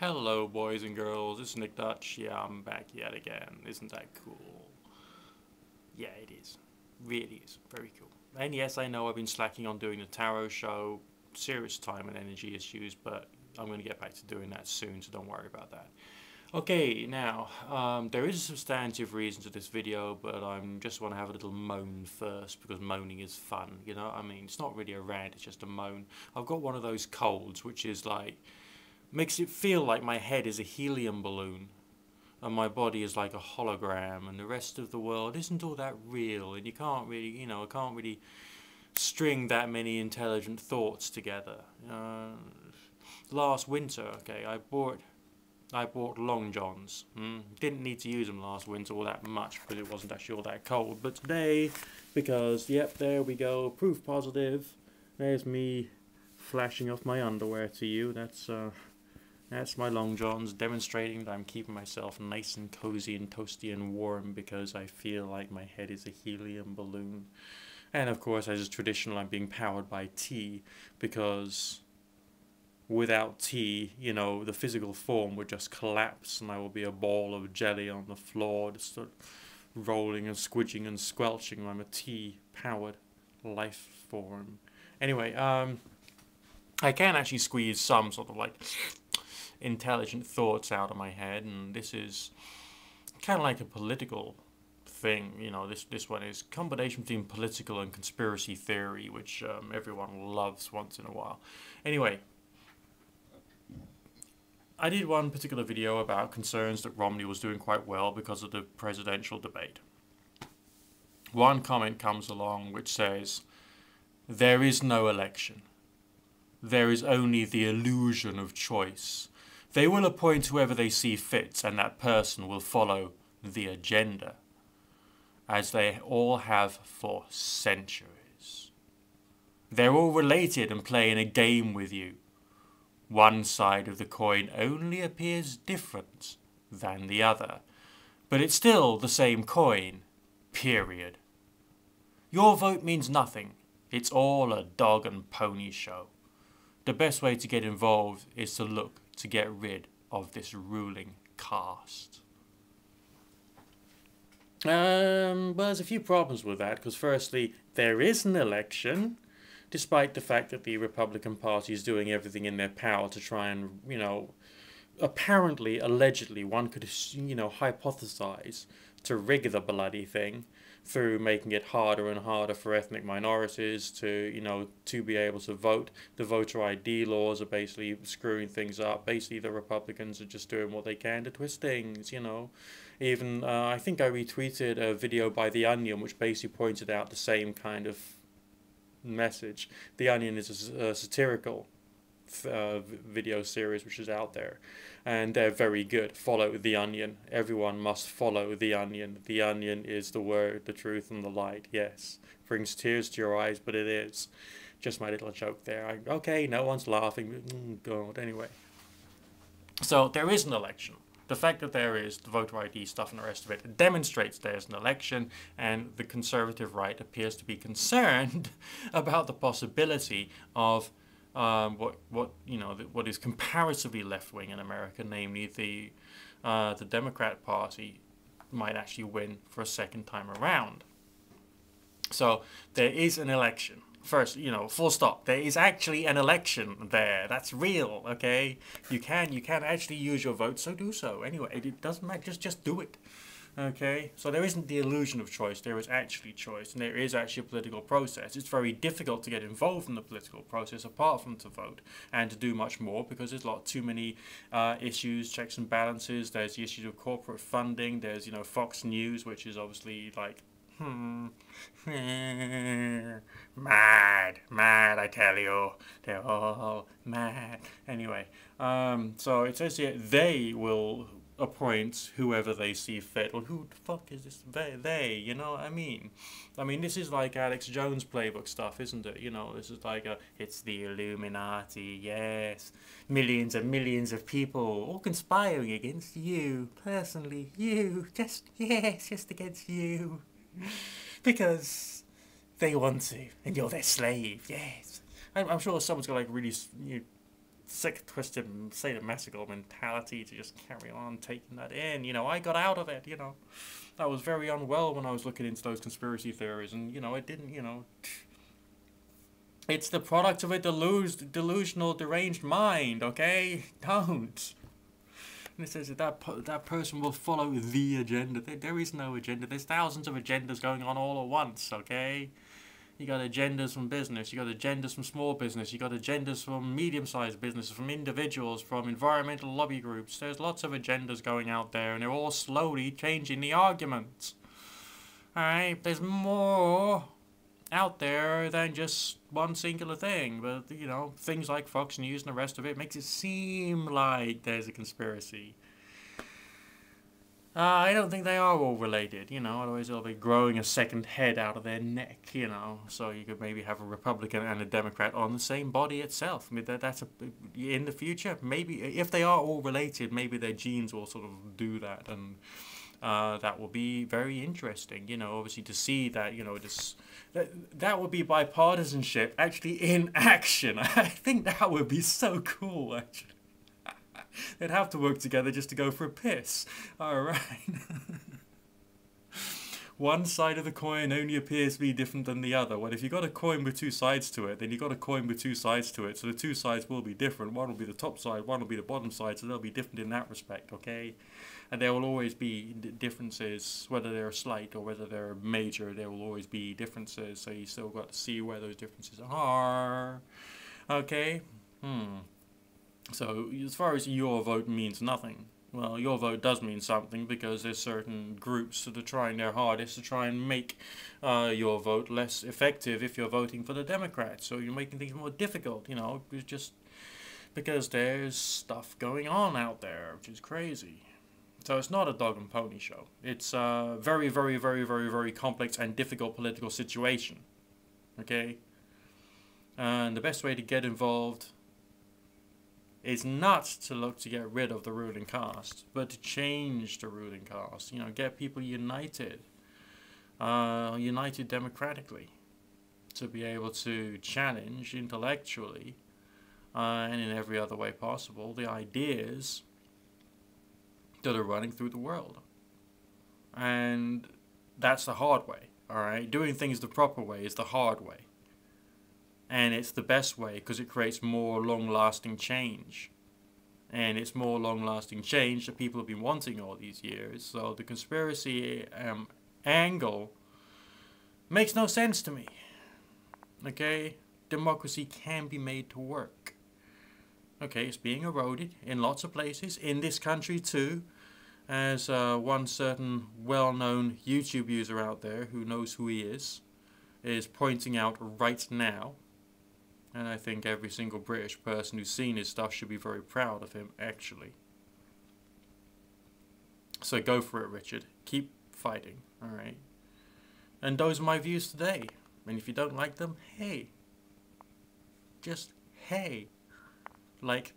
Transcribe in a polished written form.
Hello boys and girls, it's Nick Dutch. Yeah, I'm back yet again. Isn't that cool? Yeah, it is. Really is. Very cool. And yes, I know I've been slacking on doing the tarot show. Serious time and energy issues, but I'm going to get back to doing that soon, so don't worry about that. Okay, now, there is a substantive reason to this video, but I just want to have a little moan first, because moaning is fun, you know? I mean, it's not really a rant, it's just a moan. I've got one of those colds, which is like, makes it feel like my head is a helium balloon and my body is like a hologram and the rest of the world isn't all that real, and you can't really, I can't really string that many intelligent thoughts together. Last winter, okay, I bought long johns. Didn't need to use them last winter all that much because it wasn't actually all that cold. But today, because, yep, there we go, proof positive. There's me flashing off my underwear to you. That's my long johns, demonstrating that I'm keeping myself nice and cozy and toasty and warm because I feel like my head is a helium balloon. And of course, as is traditional, I'm being powered by tea because without tea, the physical form would just collapse and I will be a ball of jelly on the floor, just sort of rolling and squidging and squelching. I'm a tea-powered life form. Anyway, I can actually squeeze some sort of like intelligent thoughts out of my head, and this is kind of like a political thing. This one is a combination between political and conspiracy theory, which everyone loves once in a while. Anyway, I did one particular video about concerns that Romney was doing quite well because of the presidential debate. One comment comes along which says, "There is no election. There is only the illusion of choice. They will appoint whoever they see fit, and that person will follow the agenda, as they all have for centuries. They're all related and playing a game with you. One side of the coin only appears different than the other, but it's still the same coin, period. Your vote means nothing. It's all a dog and pony show. The best way to get involved is to look to get rid of this ruling caste." Well, there's a few problems with that, because firstly, there is an election, despite the fact that the Republican Party is doing everything in their power to try and, apparently, allegedly, one could, hypothesize to rig the bloody thing through making it harder and harder for ethnic minorities to be able to vote. The voter ID laws are basically screwing things up. Basically, the Republicans are just doing what they can to twist things, Even, I think I retweeted a video by The Onion, which basically pointed out the same kind of message. The Onion is a satirical video series which is out there, and they're very good. Follow The Onion. Everyone must follow The Onion. The Onion is the word, the truth, and the light. Yes, brings tears to your eyes, but it is. Just my little joke there. Okay, no one's laughing. God, anyway. So there is an election. The fact that there is the voter ID stuff and the rest of it demonstrates there's an election, and the conservative right appears to be concerned about the possibility of what is comparatively left-wing in America, namely the Democrat Party might actually win for a second time around. So there is an election. First, full stop. There is actually an election there. That's real, okay? You can actually use your vote, so do so. Anyway, it doesn't matter. Just do it. Okay, so there isn't the illusion of choice, there is actually choice, and there is actually a political process. It's very difficult to get involved in the political process apart from to vote, and to do much more, because there's too many issues, checks and balances. There's the issues of corporate funding, there's, Fox News, which is obviously like, mad, I tell you, they're all mad. Anyway, so it says here, they will appoint whoever they see fit. Well, who the fuck is this they, you know what I mean? This is like Alex Jones playbook stuff, isn't it? This is like it's the Illuminati, yes. Millions and millions of people all conspiring against you, personally, you, just against you. Because they want to, and you're their slave, yes. I'm sure someone's got like really sick, twisted, sadomasochist mentality to just carry on taking that in. You know, I got out of it, you know. I was very unwell when I was looking into those conspiracy theories, and, you know, it didn't, you know... It's the product of a delusional, deranged mind, okay? Don't. And it says that person will follow the agenda. There is no agenda. There's thousands of agendas going on all at once, okay? You got agendas from business, you got agendas from small business, you got agendas from medium-sized businesses, from individuals, from environmental lobby groups. There's lots of agendas going out there, and they're all slowly changing the argument. Alright, there's more out there than just one singular thing, but, you know, things like Fox News and the rest of it makes it seem like there's a conspiracy. I don't think they are all related, you know, otherwise they'll be growing a second head out of their neck, you know, so you could maybe have a Republican and a Democrat on the same body itself. I mean, that's in the future, maybe, if they are all related, maybe their genes will sort of do that, and that will be very interesting, you know, obviously to see that, you know, that would be bipartisanship actually in action. I think that would be so cool, actually. They'd have to work together just to go for a piss. Alright. One side of the coin only appears to be different than the other. Well, if you've got a coin with two sides to it, then you've got a coin with two sides to it. So the two sides will be different. One will be the top side, one will be the bottom side, so they'll be different in that respect, okay? And there will always be differences, whether they're slight or whether they're major, there will always be differences, so you still got to see where those differences are. Okay? So, as far as your vote means nothing, well, your vote does mean something because there's certain groups that are trying their hardest to try and make your vote less effective if you're voting for the Democrats. So you're making things more difficult, you know, just because there's stuff going on out there, which is crazy. So it's not a dog and pony show. It's a very, very, very, very, very complex and difficult political situation. Okay? And the best way to get involved is not to look to get rid of the ruling caste, but to change the ruling caste. You know, get people united, united democratically, to be able to challenge intellectually and in every other way possible the ideas that are running through the world. And that's the hard way, alright? Doing things the proper way is the hard way. And it's the best way because it creates more long-lasting change. And it's more long-lasting change that people have been wanting all these years. So the conspiracy angle makes no sense to me. Okay? Democracy can be made to work. Okay, it's being eroded in lots of places. In this country too. As one certain well-known YouTube user out there who knows who he is pointing out right now. And I think every single British person who's seen his stuff should be very proud of him, actually. So go for it, Richard. Keep fighting, alright? And those are my views today. And if you don't like them, hey. Just, hey. Like,